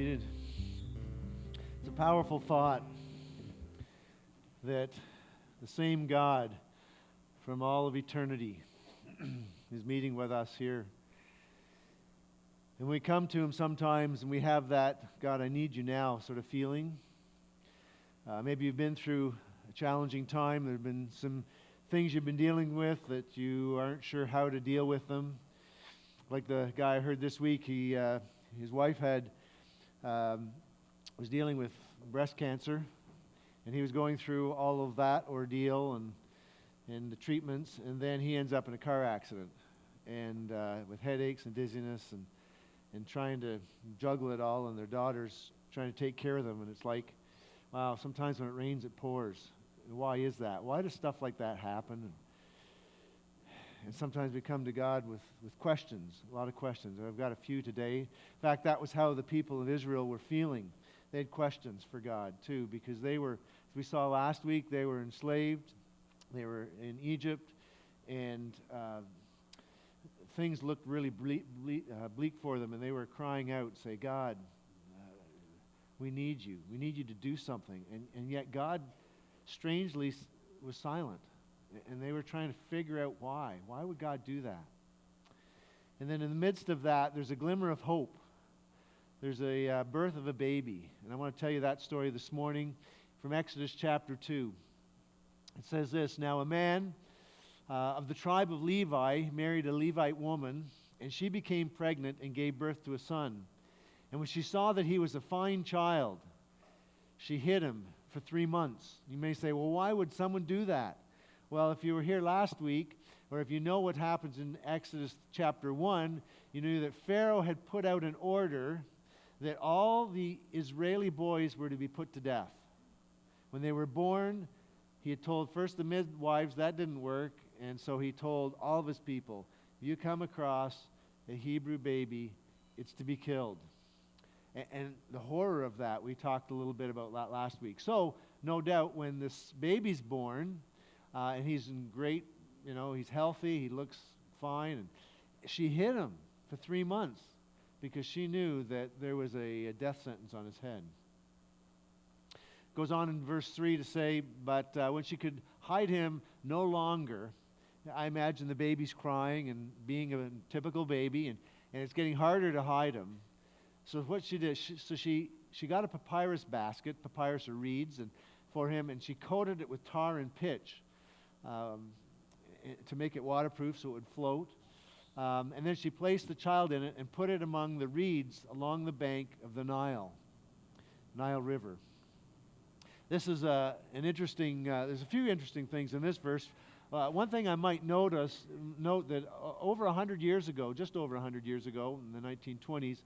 It's a powerful thought that the same God from all of eternity is meeting with us here. And we come to Him sometimes and we have that, God, I need you now sort of feeling. Maybe you've been through a challenging time. There have been some things you've been dealing with that you aren't sure how to deal with them. Like the guy I heard this week, his wife was dealing with breast cancer, and he was going through all of that ordeal and the treatments, and then he ends up in a car accident, and with headaches and dizziness and trying to juggle it all, and their daughter's trying to take care of them, and it's like, wow, sometimes when it rains it pours. Why is that? Why does stuff like that happen? And sometimes we come to God with questions, a lot of questions. And I've got a few today. In fact, that was how the people of Israel were feeling. They had questions for God, too, because they were, as we saw last week, they were enslaved. They were in Egypt, and things looked really bleak for them, and they were crying out, say, God, we need you. We need you to do something. And yet God, strangely, was silent. And they were trying to figure out why. Why would God do that? And then in the midst of that, there's a glimmer of hope. There's a birth of a baby. And I want to tell you that story this morning from Exodus chapter 2. It says this, Now a man of the tribe of Levi married a Levite woman, and she became pregnant and gave birth to a son. And when she saw that he was a fine child, she hid him for 3 months. You may say, well, why would someone do that? Well, if you were here last week, or if you know what happens in Exodus chapter 1, you knew that Pharaoh had put out an order that all the Israeli boys were to be put to death. When they were born, he had told first the midwives that didn't work, and so he told all of his people, if you come across a Hebrew baby, it's to be killed. And the horror of that, we talked a little bit about that last week. So, no doubt, when this baby's born, and he's in great, he's healthy, he looks fine. And she hid him for 3 months because she knew that there was a death sentence on his head. Goes on in verse 3 to say, but when she could hide him no longer, I imagine the baby's crying and being a typical baby, and it's getting harder to hide him. So what she did, she got a papyrus basket, papyrus or reeds, and for him, and she coated it with tar and pitch. To make it waterproof so it would float. And then she placed the child in it and put it among the reeds along the bank of the Nile River. This is an interesting, there's a few interesting things in this verse. One thing I might note that over 100 years ago, just over 100 years ago, in the 1920s,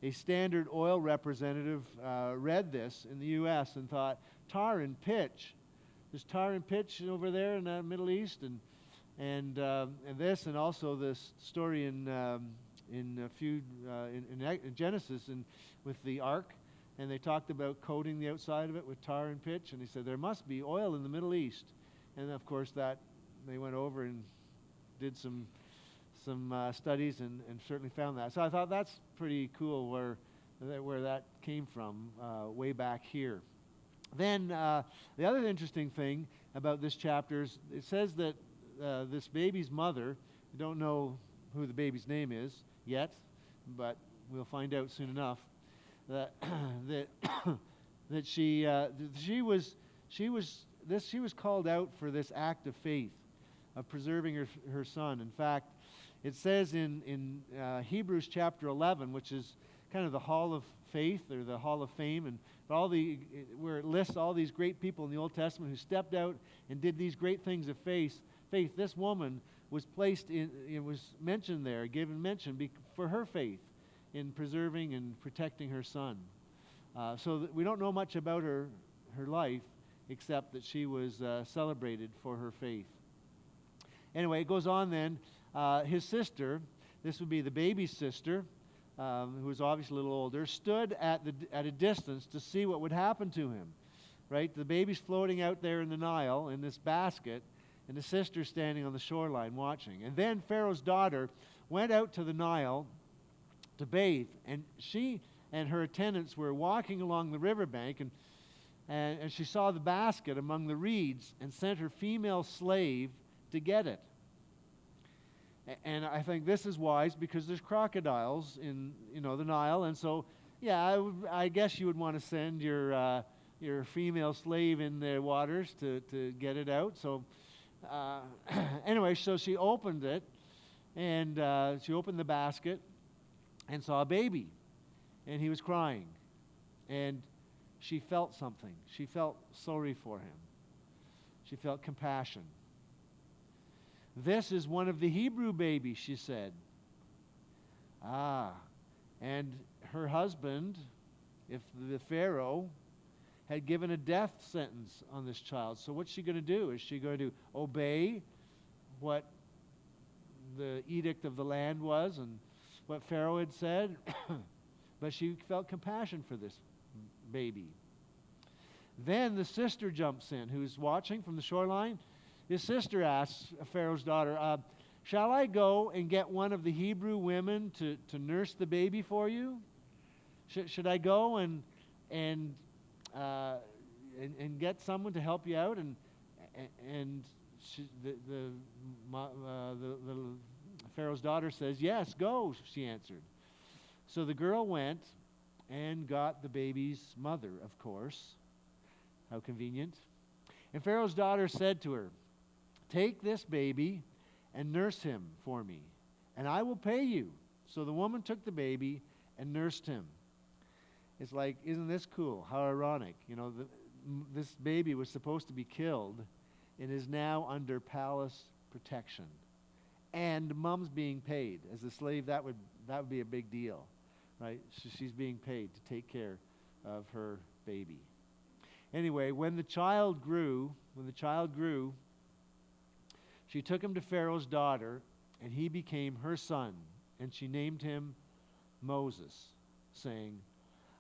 a Standard Oil representative read this in the U.S. and thought, tar and pitch. There's tar and pitch over there in the Middle East, and this, and also this story in Genesis with the ark, and they talked about coating the outside of it with tar and pitch, and he said there must be oil in the Middle East, and of course that they went over and did some studies and certainly found that. So I thought that's pretty cool where that came from way back here. Then the other interesting thing about this chapter is it says that this baby's mother, we don't know who the baby's name is yet, but we'll find out soon enough, that she was called out for this act of faith of preserving her son. In fact, it says in Hebrews chapter 11, which is kind of the hall of faith or the hall of fame, and where it lists all these great people in the Old Testament who stepped out and did these great things of faith. This woman was placed in, it was mentioned there, given mention for her faith in preserving and protecting her son. So that we don't know much about her life except that she was celebrated for her faith. Anyway, it goes on then. His sister, this would be the baby's sister, who was obviously a little older, stood at a distance to see what would happen to him. Right? The baby's floating out there in the Nile in this basket, and the sister's standing on the shoreline watching. And then Pharaoh's daughter went out to the Nile to bathe, and she and her attendants were walking along the riverbank, and she saw the basket among the reeds and sent her female slave to get it. And I think this is wise because there's crocodiles in the Nile, and so yeah, I guess you would want to send your female slave in the waters to get it out. So anyway, so she opened it, and she opened the basket and saw a baby, and he was crying, and she felt something. She felt sorry for him. She felt compassion. "This is one of the Hebrew babies," she said. And her husband, if the Pharaoh, had given a death sentence on this child. So what's she going to do? Is she going to obey what the edict of the land was and what Pharaoh had said? But she felt compassion for this baby. Then the sister jumps in, who's watching from the shoreline. His sister asks Pharaoh's daughter, "Shall I go and get one of the Hebrew women to nurse the baby for you? Should I go and get someone to help you out?" And the Pharaoh's daughter says, "Yes, go," she answered. So the girl went and got the baby's mother, of course. How convenient. And Pharaoh's daughter said to her, "Take this baby and nurse him for me, and I will pay you." So the woman took the baby and nursed him. It's like, isn't this cool? How ironic. This baby was supposed to be killed and is now under palace protection. And mom's being paid. As a slave, that would be a big deal, right? So she's being paid to take care of her baby. Anyway, when the child grew, she took him to Pharaoh's daughter, and he became her son, and she named him Moses, saying,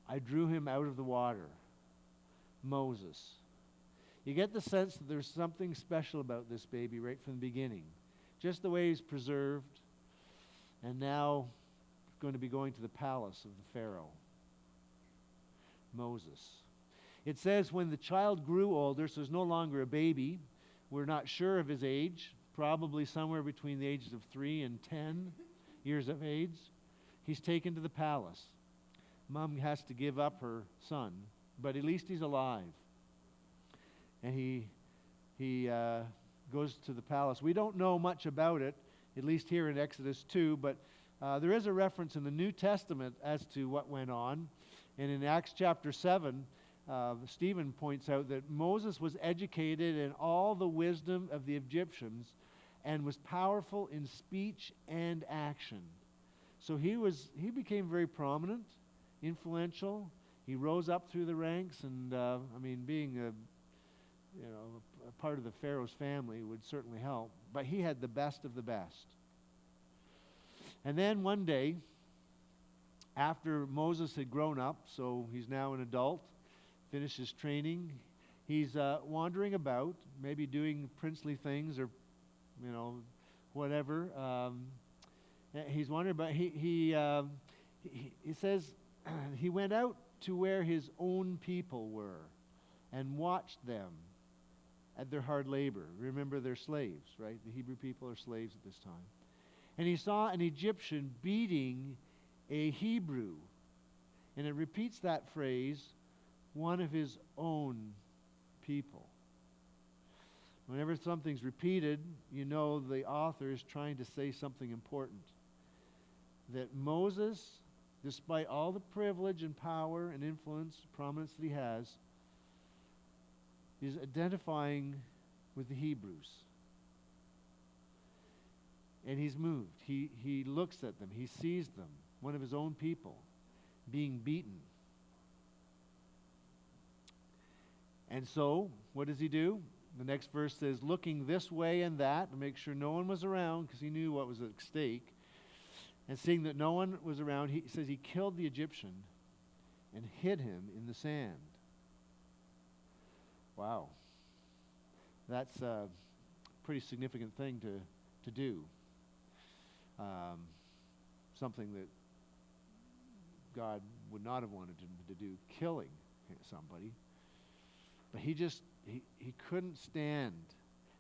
"I drew him out of the water." Moses. You get the sense that there's something special about this baby right from the beginning. Just the way he's preserved, and now going to be going to the palace of the Pharaoh. Moses. It says when the child grew older, so he's no longer a baby. We're not sure of his age, probably somewhere between the ages of 3 and 10 years of age. He's taken to the palace. Mom has to give up her son, but at least he's alive. And he goes to the palace. We don't know much about it, at least here in Exodus 2, but there is a reference in the New Testament as to what went on. And in Acts chapter 7, Stephen points out that Moses was educated in all the wisdom of the Egyptians and was powerful in speech and action. So he became very prominent, influential. He rose up through the ranks, and being a part of the Pharaoh's family would certainly help. But he had the best of the best. And then one day, after Moses had grown up, so he's now an adult, finished his training, he's wandering about, maybe doing princely things or, whatever. He's wandering about. He says he went out to where his own people were and watched them at their hard labor. Remember, they're slaves, right? The Hebrew people are slaves at this time. And he saw an Egyptian beating a Hebrew. And it repeats that phrase, one of his own people. Whenever something's repeated, you know the author is trying to say something important. That Moses, despite all the privilege and power and influence, prominence that he has, is identifying with the Hebrews. And he's moved. He looks at them. He sees them, one of his own people, being beaten. And so, what does he do? The next verse says, looking this way and that to make sure no one was around, because he knew what was at stake. And seeing that no one was around, he says he killed the Egyptian and hid him in the sand. Wow. That's a pretty significant thing to do. Something that God would not have wanted to do, killing somebody. But he couldn't stand.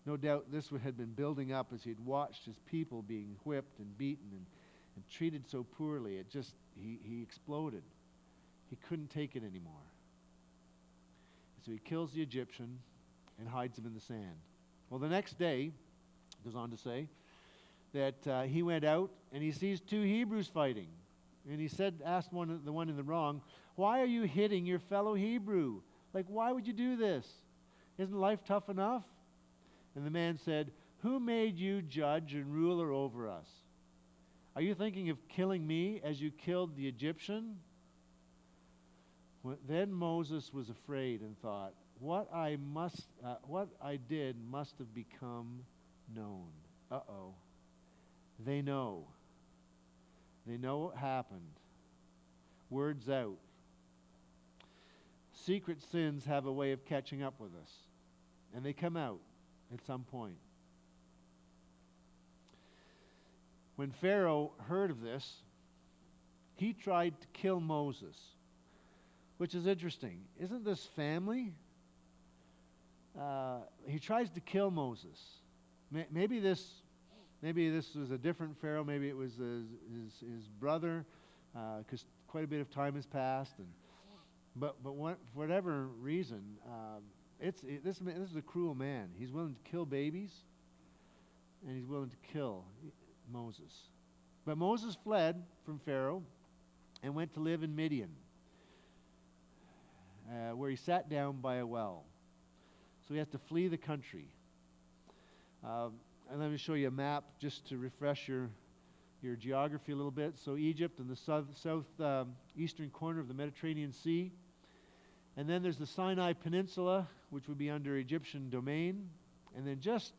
No doubt this had been building up as he'd watched his people being whipped and beaten and treated so poorly. He exploded. He couldn't take it anymore. So he kills the Egyptian and hides him in the sand. Well, the next day, goes on to say, that he went out and he sees two Hebrews fighting. And he asked the one in the wrong, "Why are you hitting your fellow Hebrew? Like, why would you do this? Isn't life tough enough?" And the man said, "Who made you judge and ruler over us? Are you thinking of killing me as you killed the Egyptian?" Then Moses was afraid and thought, what I did must have become known. Uh-oh. They know. They know what happened. Word's out. Secret sins have a way of catching up with us, and they come out at some point. When Pharaoh heard of this, he tried to kill Moses, which is interesting. Isn't this family? He tries to kill Moses. Maybe this was a different Pharaoh. Maybe it was his brother, because quite a bit of time has passed. But for whatever reason, this is a cruel man. He's willing to kill babies, and he's willing to kill Moses. But Moses fled from Pharaoh and went to live in Midian, where he sat down by a well. So he has to flee the country. And let me show you a map just to refresh your geography a little bit. So Egypt in the southeastern corner of the Mediterranean Sea. And then there's the Sinai Peninsula, which would be under Egyptian domain. And then just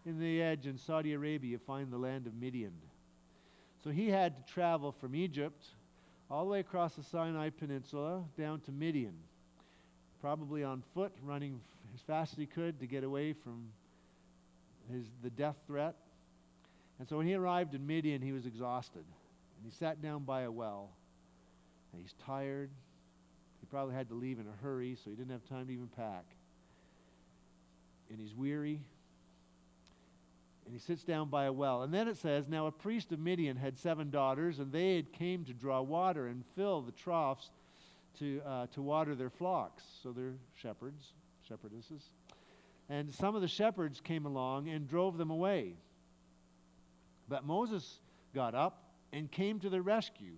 in the edge in Saudi Arabia, you find the land of Midian. So he had to travel from Egypt all the way across the Sinai Peninsula down to Midian, probably on foot, running as fast as he could to get away from the death threat. And so when he arrived in Midian, he was exhausted. And he sat down by a well. And he's tired. He probably had to leave in a hurry, so he didn't have time to even pack. And he's weary. And he sits down by a well. And then it says, now a priest of Midian had 7 daughters, and they had came to draw water and fill the troughs to water their flocks. So they're shepherds, shepherdesses. And some of the shepherds came along and drove them away. But Moses got up and came to their rescue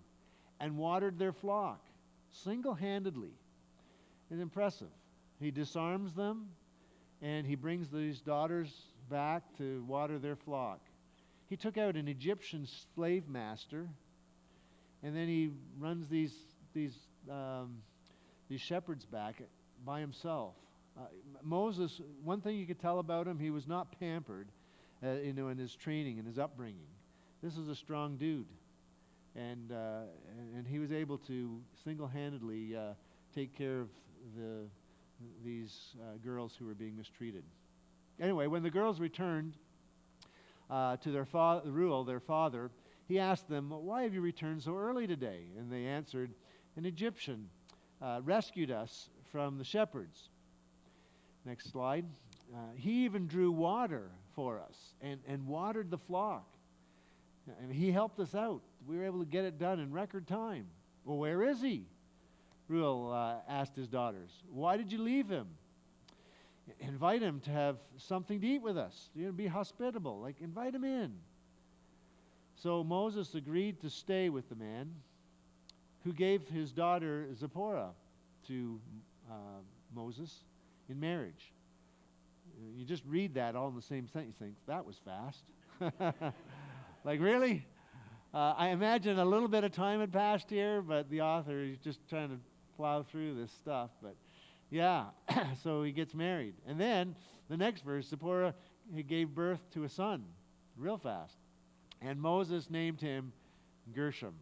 and watered their flock single-handedly. It's impressive. He disarms them and he brings these daughters back to water their flock. He took out an Egyptian slave master, and then he runs these shepherds back by himself. Moses, one thing you could tell about him, he was not pampered, in his training and his upbringing. This is a strong dude, and he was able to single-handedly take care of these girls who were being mistreated. Anyway, when the girls returned to their father, he asked them, "Why have you returned so early today?" And they answered, "An Egyptian rescued us from the shepherds." Next slide. He even drew water for us and watered the flock. And he helped us out. We were able to get it done in record time. Well, where is he? Reuel asked his daughters. "Why did you leave him? Invite him to have something to eat with us. Be hospitable. Like, invite him in." So Moses agreed to stay with the man who gave his daughter Zipporah to Moses in marriage. You just read that all in the same sentence. You think, that was fast. Like, really? I imagine a little bit of time had passed here, but the author is just trying to plow through this stuff. But yeah, so he gets married. And then the next verse, Zipporah gave birth to a son real fast. And Moses named him Gershom.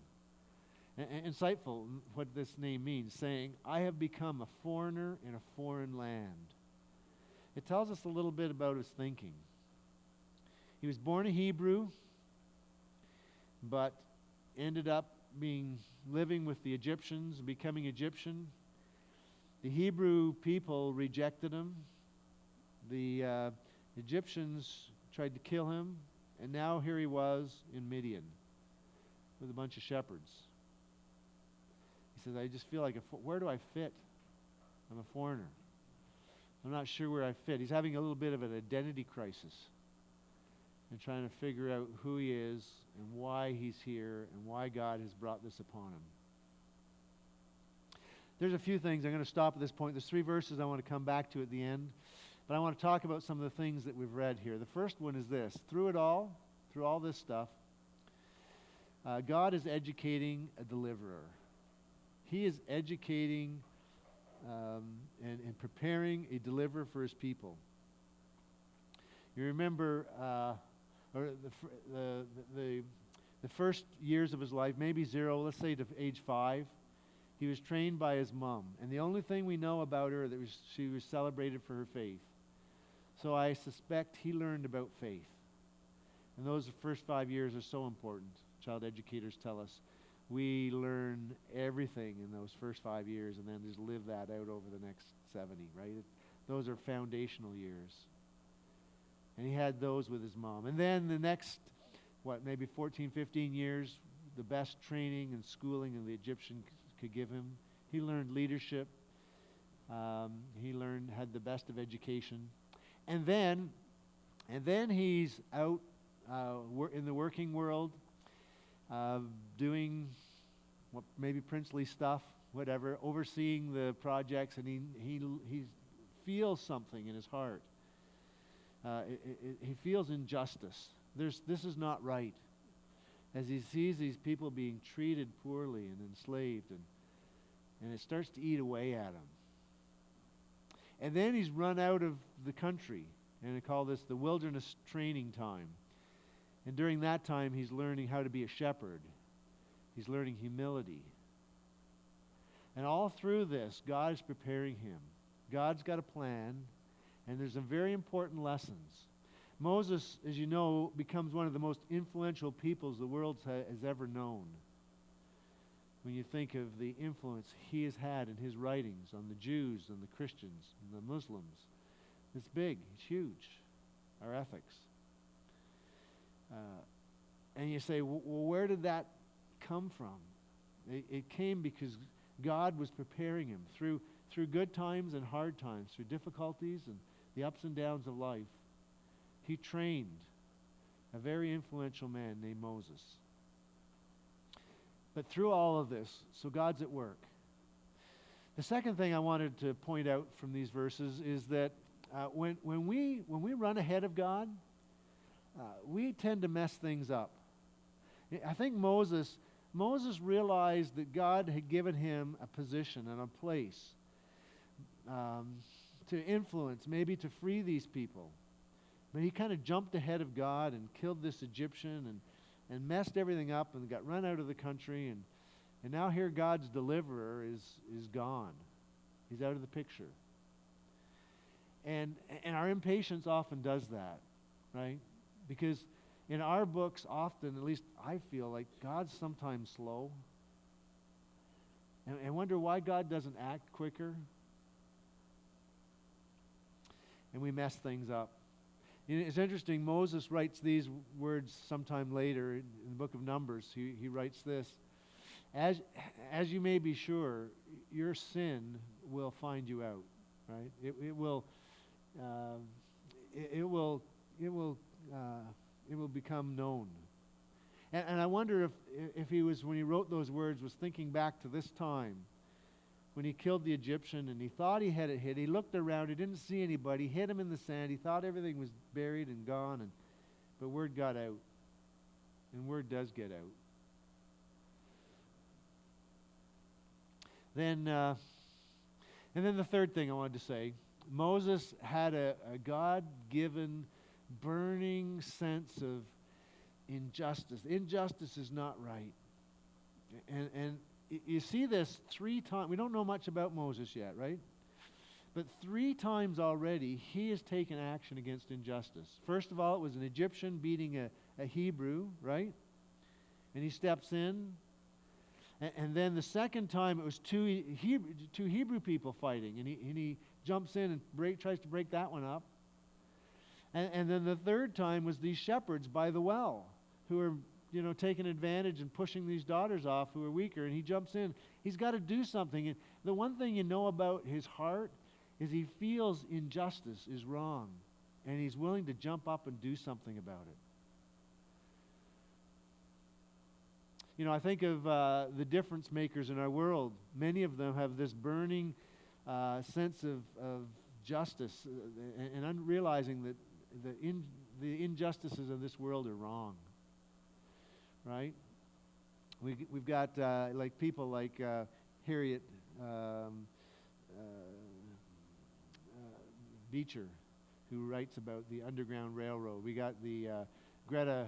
Insightful what this name means, saying, "I have become a foreigner in a foreign land." It tells us a little bit about his thinking. He was born a Hebrew, but ended up living with the Egyptians, becoming Egyptian. The Hebrew people rejected him. The Egyptians tried to kill him, and now here he was in Midian with a bunch of shepherds. He says, I just feel like, where do I fit? I'm a foreigner. I'm not sure where I fit. He's having a little bit of an identity crisis and trying to figure out who he is and why he's here and why God has brought this upon him. There's a few things. I'm going to stop at this point. There's 3 verses I want to come back to at the end. But I want to talk about some of the things that we've read here. The first one is this. Through all this stuff, God is educating a deliverer. He is educating and preparing a deliverer for his people. You remember the first years of his life, maybe 0, let's say to age 5, he was trained by his mom. And the only thing we know about her, she was celebrated for her faith. So I suspect he learned about faith. And those first 5 years are so important. Child educators tell us we learn everything in those first 5 years and then just live that out over the next 70, right? Those are foundational years. And he had those with his mom. And then the next, maybe 14, 15 years, the best training and schooling in the Egyptian could give him. He learned leadership. He had the best of education. And then he's out in the working world, doing maybe princely stuff, whatever, overseeing the projects, and he feels something in his heart. He feels injustice. This is not right. As he sees these people being treated poorly and enslaved, and it starts to eat away at him. And then he's run out of the country, and they call this the wilderness training time. And during that time, he's learning how to be a shepherd. He's learning humility. And all through this, God is preparing him. God's got a plan, and there's some very important lessons. Moses, as you know, becomes one of the most influential peoples the world has ever known. When you think of the influence he has had in his writings on the Jews and the Christians and the Muslims, it's big, it's huge, our ethics. And you say, well, where did that come from? It came because God was preparing him through good times and hard times, through difficulties and the ups and downs of life. He trained a very influential man named Moses. But through all of this, so God's at work. The second thing I wanted to point out from these verses is that when we run ahead of God, we tend to mess things up. I think Moses realized that God had given him a position and a place to influence, maybe to free these people. But he kind of jumped ahead of God and killed this Egyptian and messed everything up and got run out of the country. And now here God's deliverer is gone. He's out of the picture. And our impatience often does that, right? Because in our books often, at least I feel like God's sometimes slow. And I wonder why God doesn't act quicker. And we mess things up. It's interesting, Moses writes these words sometime later in the book of Numbers. He writes this, as you may be sure, your sin will find you out, right? It will become known. And I wonder if he was, when he wrote those words, was thinking back to this time when he killed the Egyptian and he thought he had it hid. He looked around, he didn't see anybody, hid him in the sand. He thought everything was buried and gone, but word got out. And word does get out. And then the third thing I wanted to say, Moses had a God-given burning sense of injustice. Injustice is not right. And you see this 3 times. We don't know much about Moses yet, right? But 3 times already, he has taken action against injustice. First of all, it was an Egyptian beating a Hebrew, right? And he steps in. And then the second time, it was two Hebrew people fighting, and he jumps in and tries to break that one up. And then the third time was these shepherds by the well who are, taking advantage and pushing these daughters off who are weaker, and he jumps in. He's got to do something. And the one thing you know about his heart is he feels injustice is wrong, and he's willing to jump up and do something about it. I think of the difference makers in our world. Many of them have this burning sense of justice and realizing that the injustices of this world are wrong. Right? We've got like people like Harriet Beecher, who writes about the Underground Railroad. We got the Greta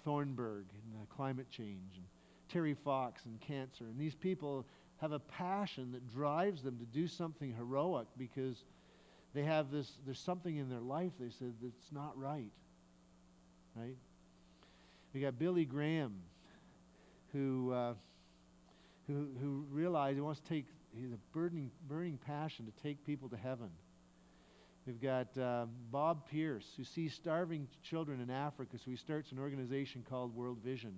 Thunberg and climate change, and Terry Fox and cancer. And these people have a passion that drives them to do something heroic because they have there's something in their life, they said, that's not right. Right? We got Billy Graham, who realized he wants to he's a burning passion to take people to heaven. We've got Bob Pierce, who sees starving children in Africa, so he starts an organization called World Vision.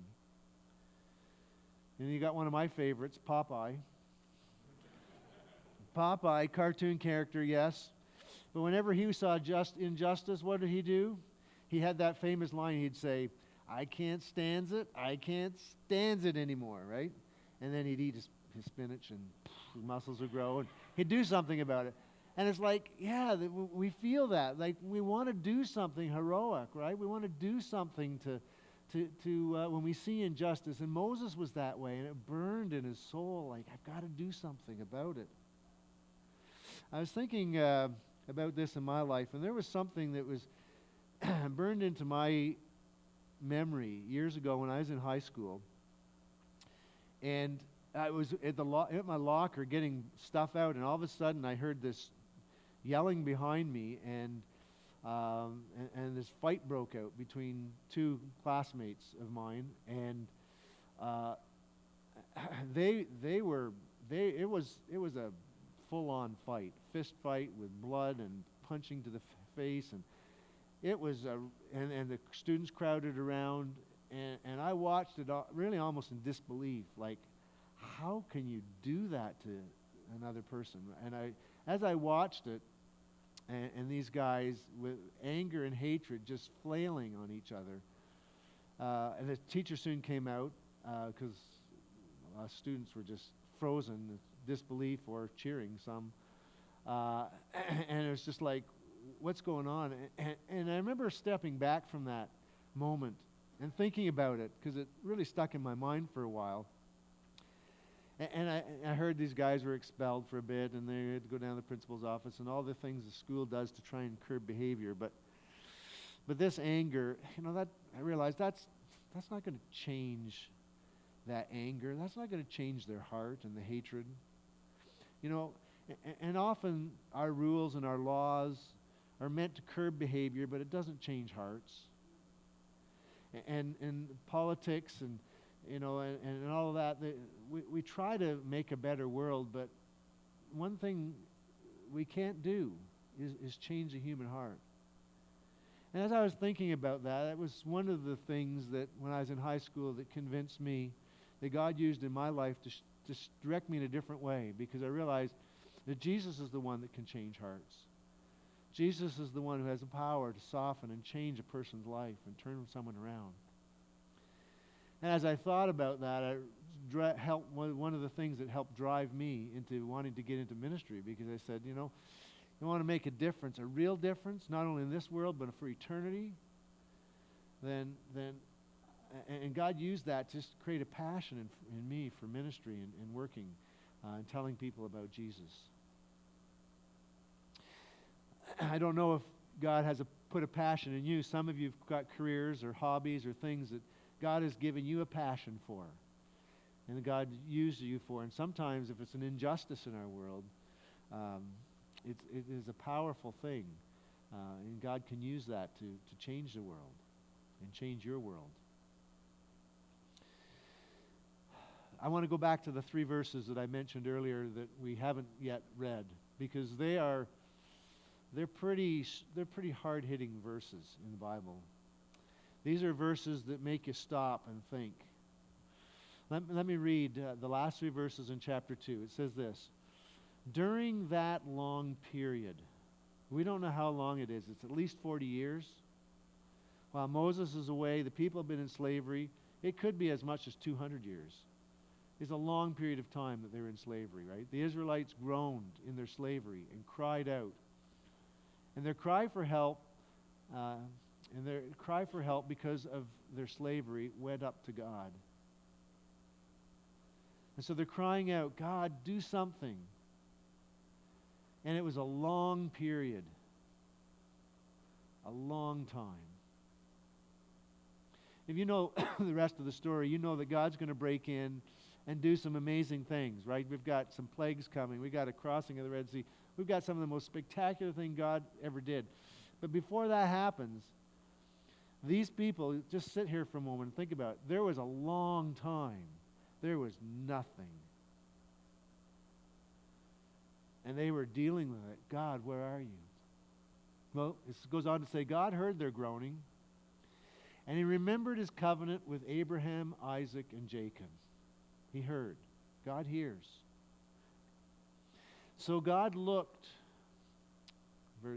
And you got one of my favorites, Popeye. Popeye, cartoon character, yes. But whenever he saw injustice, what did he do? He had that famous line. He'd say, "I can't stand it. I can't stand it anymore," right? And then he'd eat his spinach, and his muscles would grow, and he'd do something about it. And it's like, yeah, we feel that. Like, we want to do something heroic, right? We want to do something to when we see injustice. And Moses was that way, and it burned in his soul, like, I've got to do something about it. I was thinking about this in my life, and there was something that was burned into my memory years ago when I was in high school. And I was at my locker getting stuff out, and all of a sudden I heard this yelling behind me, and this fight broke out between two classmates of mine, and it was a full-on fight, fist fight with blood and punching to the face, and it was and the students crowded around, and I watched it really almost in disbelief, like, how can you do that to another person? And as I watched it, and these guys with anger and hatred just flailing on each other, and the teacher soon came out because students were just frozen in disbelief or cheering some, and it was just like, what's going on? And I remember stepping back from that moment and thinking about it, because it really stuck in my mind for a while. And I heard these guys were expelled for a bit, and they had to go down to the principal's office, and all the things the school does to try and curb behavior. But this anger, that I realized that's not going to change that anger. That's not going to change their heart and the hatred. And often our rules and our laws are meant to curb behavior, but it doesn't change hearts. And politics and all of that, we try to make a better world, but one thing we can't do is change the human heart. And as I was thinking about that, it was one of the things that when I was in high school that convinced me that God used in my life to direct me in a different way, because I realized that Jesus is the one that can change hearts. Jesus is the one who has the power to soften and change a person's life and turn someone around. And as I thought about that, one of the things that helped drive me into wanting to get into ministry, because I said, you want to make a difference, a real difference, not only in this world, but for eternity, then and God used that to create a passion in me for ministry and working and telling people about Jesus. I don't know if God has put a passion in you. Some of you have got careers or hobbies or things that God has given you a passion for, and God uses you for. And sometimes if it's an injustice in our world, it is a powerful thing, and God can use that to change the world and change your world. I want to go back to the 3 verses that I mentioned earlier that we haven't yet read, because they're pretty hard-hitting verses in the Bible. These are verses that make you stop and think. Let me read the last 3 verses in chapter 2. It says this: during that long period, we don't know how long it is. It's at least 40 years. While Moses is away, the people have been in slavery. It could be as much as 200 years. It's a long period of time that they're in slavery, right? The Israelites groaned in their slavery and cried out. And their cry for help, because of their slavery went up to God. And so they're crying out, God, do something. And it was a long period. A long time. If you know the rest of the story, you know that God's going to break in and do some amazing things, right? We've got some plagues coming. We've got a crossing of the Red Sea. We've got some of the most spectacular thing God ever did. But before that happens, these people, just sit here for a moment and think about it. There was a long time. There was nothing. And they were dealing with it. God, where are you? Well, it goes on to say, God heard their groaning, and he remembered his covenant with Abraham, Isaac, and Jacob. He heard. God hears. So God looked,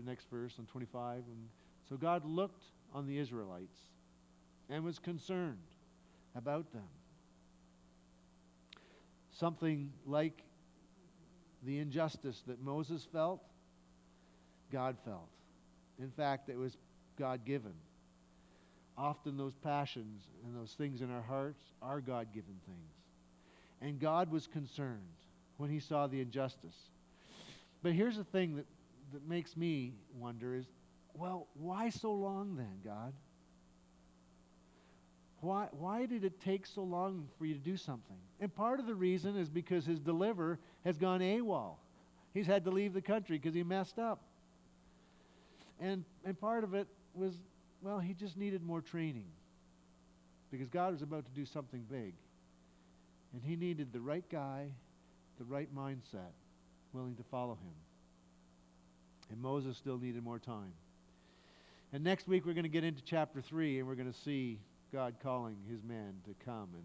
next verse on 25, and so God looked on the Israelites and was concerned about them. Something like the injustice that Moses felt, God felt. In fact, it was God-given. Often those passions and those things in our hearts are God-given things. And God was concerned when he saw the injustice. But here's the thing that makes me wonder is, well, why so long then, God? Why did it take so long for you to do something? And part of the reason is because his deliverer has gone AWOL. He's had to leave the country because he messed up. And part of it was, well, he just needed more training, because God was about to do something big. And he needed the right guy, the right mindset, willing to follow him. And Moses still needed more time. And next week we're going to get into chapter 3, and we're going to see God calling his men to come and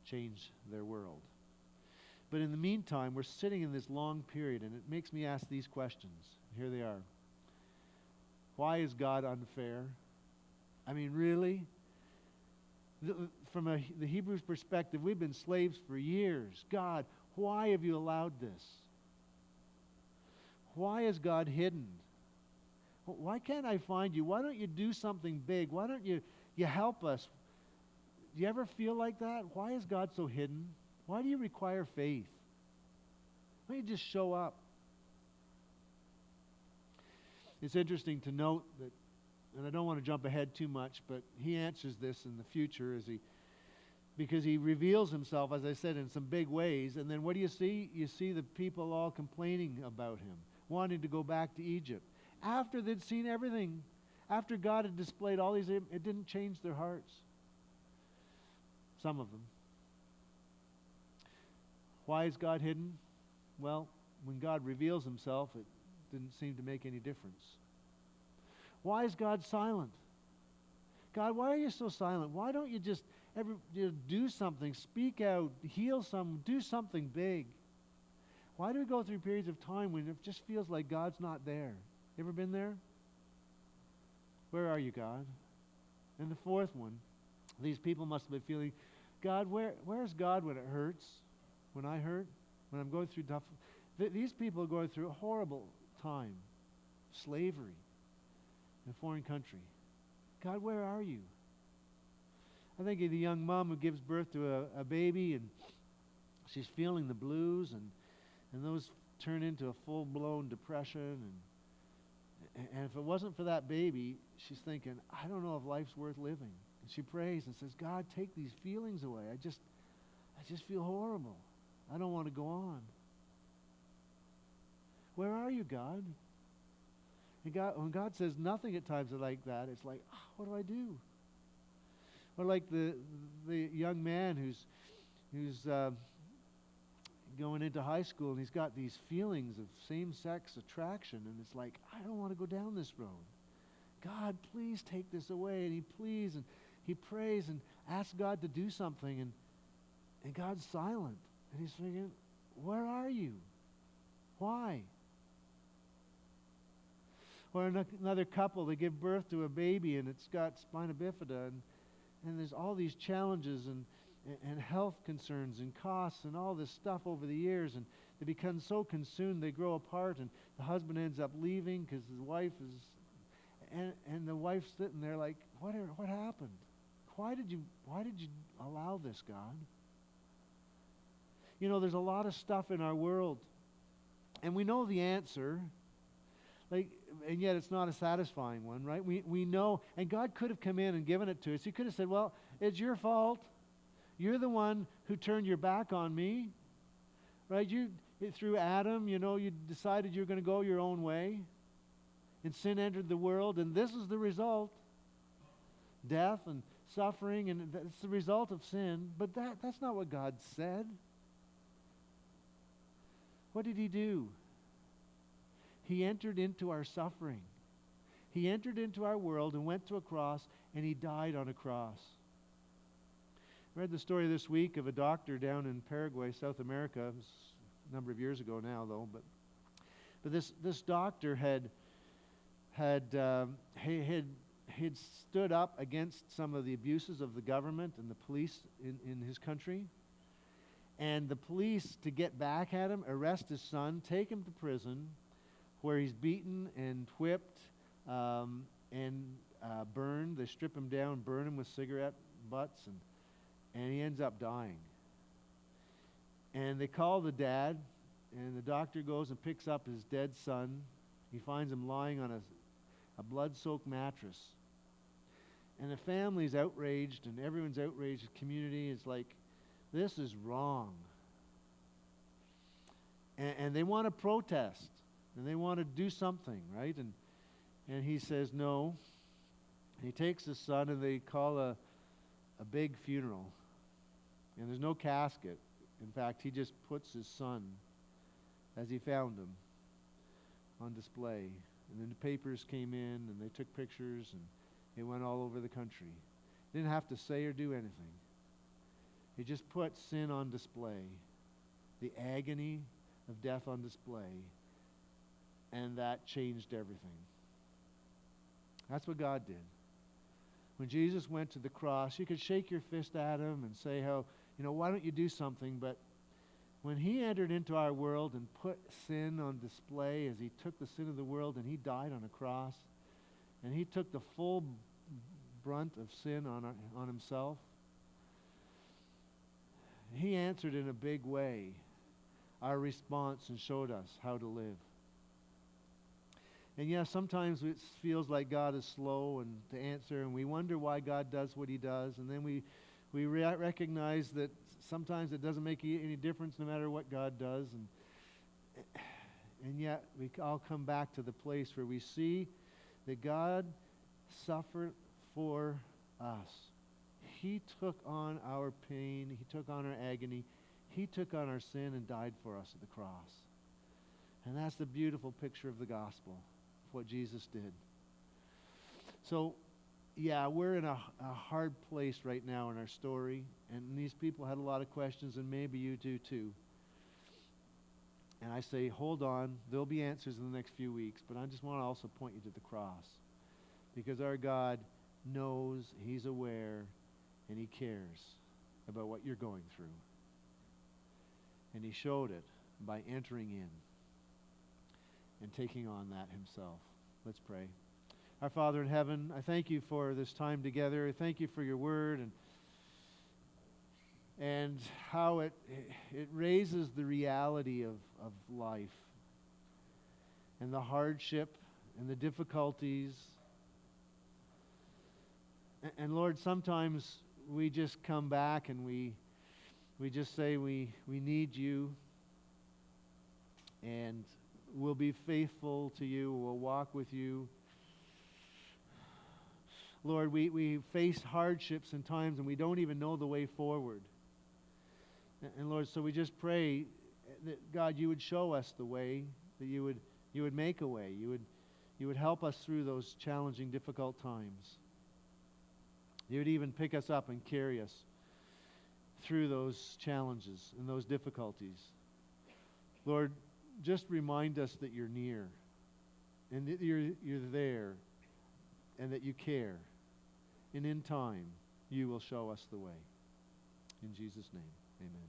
change their world. But in the meantime, we're sitting in this long period, and it makes me ask these questions. Here they are. Why is God unfair? I mean, really? From the Hebrews' perspective, we've been slaves for years. God, why have you allowed this? Why is God hidden? Why can't I find you? Why don't you do something big? Why don't you help us? Do you ever feel like that? Why is God so hidden? Why do you require faith? Why don't you just show up? It's interesting to note that, and I don't want to jump ahead too much, but he answers this in the future because he reveals himself, as I said, in some big ways. And then what do you see? You see the people all complaining about him, wanting to go back to Egypt. After they'd seen everything, after God had displayed all these, it didn't change their hearts. Some of them. Why is God hidden? Well, when God reveals himself, it didn't seem to make any difference. Why is God silent? God, why are you so silent? Why don't you just do something, speak out, heal someone, do something big? Why do we go through periods of time when it just feels like God's not there? You ever been there? Where are you, God? And the fourth one, these people must have been feeling, God, where's God when it hurts? When I hurt? When I'm going through tough... These people are going through a horrible time. Slavery in a foreign country. God, where are you? I think of the young mom who gives birth to a baby, and she's feeling the blues, and those turn into a full-blown depression. And if it wasn't for that baby, she's thinking, I don't know if life's worth living. And she prays and says, God, take these feelings away. I just feel horrible. I don't want to go on. Where are you, God? And when God says nothing at times like that, it's like, what do I do? Or like the young man who's who's going into high school, and he's got these feelings of same-sex attraction, and it's like, I don't want to go down this road. God, please take this away. And he prays and asks God to do something, and God's silent. And he's thinking, where are you? Why? Or another couple, they give birth to a baby, and it's got spina bifida, and there's all these challenges and health concerns and costs and all this stuff over the years, and they become so consumed they grow apart, and the husband ends up leaving because his wife is, and the wife's sitting there like, what happened? Why did you allow this, God? You know, there's a lot of stuff in our world, and we know the answer, and yet it's not a satisfying one, right? We know, and God could have come in and given it to us. He could have said, well, it's your fault. You're the one who turned your back on me, right? Through Adam, you decided you're going to go your own way, and sin entered the world, and this is the result. Death and suffering, and that's the result of sin. But that's not what God said. What did he do? He entered into our suffering. He entered into our world and went to a cross, and he died on a cross. I read the story this week of a doctor down in Paraguay, South America. It was a number of years ago now, though. But this doctor had stood up against some of the abuses of the government and the police in his country. And the police, to get back at him, arrest his son, take him to prison, where he's beaten and whipped and burned. They strip him down, burn him with cigarette butts, and he ends up dying. And they call the dad, and the doctor goes and picks up his dead son. He finds him lying on a blood-soaked mattress. And the family's outraged, and everyone's outraged. The community is like, this is wrong. And they want to protest, and they want to do something, right? And he says no. He takes his son, and they call a big funeral. And there's no casket. In fact, he just puts his son, as he found him, on display. And then the papers came in, and they took pictures, and it went all over the country. They didn't have to say or do anything. He just put sin on display, the agony of death on display, and that changed everything. That's what God did. When Jesus went to the cross, you could shake your fist at him and say how, why don't you do something? But when he entered into our world and put sin on display, as he took the sin of the world and he died on a cross, and he took the full brunt of sin on himself, he answered in a big way our response and showed us how to live. And yes, sometimes it feels like God is slow and to answer, and we wonder why God does what he does, and then we recognize that sometimes it doesn't make any difference no matter what God does, and yet we all come back to the place where we see that God suffered for us. He took on our pain. He took on our agony. He took on our sin and died for us at the cross. And that's the beautiful picture of the gospel, of what Jesus did. So, yeah, we're in a hard place right now in our story. And these people had a lot of questions, and maybe you do too. And I say, hold on. There'll be answers in the next few weeks. But I just want to also point you to the cross. Because our God knows, he's aware, and he cares about what you're going through. And he showed it by entering in and taking on that himself. Let's pray. Our Father in heaven, I thank you for this time together. I thank you for your word and how it raises the reality of life and the hardship and the difficulties. And Lord, sometimes we just come back and we just say we need you, and we'll be faithful to you, we'll walk with you. Lord, we face hardships and times and we don't even know the way forward. And Lord, so we just pray that, God, you would show us the way, that you would make a way. You would help us through those challenging, difficult times. You would even pick us up and carry us through those challenges and those difficulties. Lord, just remind us that you're near and that you're there and that you care. And in time, you will show us the way. In Jesus' name, amen.